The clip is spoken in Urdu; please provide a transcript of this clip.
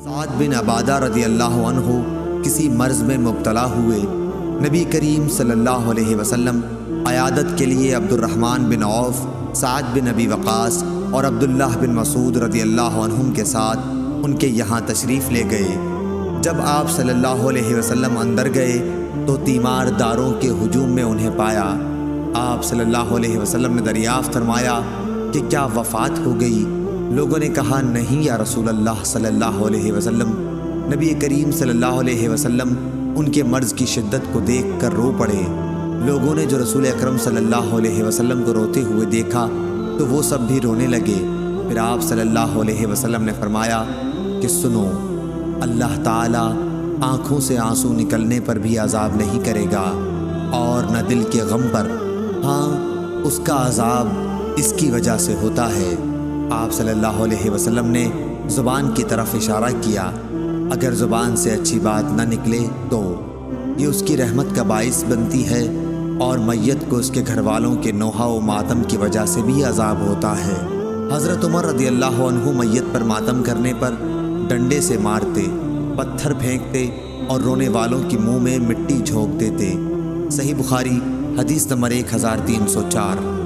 سعد بن عبادہ رضی اللہ عنہ کسی مرض میں مبتلا ہوئے۔ نبی کریم صلی اللہ علیہ وسلم عیادت کے لیے عبد الرحمن بن عوف، سعد بن ابی وقاص اور عبداللہ بن مسعود رضی اللہ عنہم کے ساتھ ان کے یہاں تشریف لے گئے۔ جب آپ صلی اللہ علیہ وسلم اندر گئے تو تیمار داروں کے ہجوم میں انہیں پایا۔ آپ صلی اللہ علیہ وسلم نے دریافت فرمایا کہ کیا وفات ہو گئی؟ لوگوں نے کہا نہیں یا رسول اللہ صلی اللہ علیہ وسلم۔ نبی کریم صلی اللہ علیہ وسلم ان کے مرض کی شدت کو دیکھ کر رو پڑے۔ لوگوں نے جو رسول اکرم صلی اللہ علیہ وسلم کو روتے ہوئے دیکھا تو وہ سب بھی رونے لگے۔ پھر آپ صلی اللہ علیہ وسلم نے فرمایا کہ سنو، اللہ تعالیٰ آنکھوں سے آنسو نکلنے پر بھی عذاب نہیں کرے گا اور نہ دل کے غم پر، ہاں اس کا عذاب اس کی وجہ سے ہوتا ہے۔ آپ صلی اللہ علیہ وسلم نے زبان کی طرف اشارہ کیا، اگر زبان سے اچھی بات نہ نکلے تو یہ اس کی رحمت کا باعث بنتی ہے، اور میت کو اس کے گھر والوں کے نوحہ و ماتم کی وجہ سے بھی عذاب ہوتا ہے۔ حضرت عمر رضی اللہ عنہ میت پر ماتم کرنے پر ڈنڈے سے مارتے، پتھر پھینکتے اور رونے والوں کی منہ میں مٹی جھونک دیتے۔ صحیح بخاری حدیث نمبر 1304۔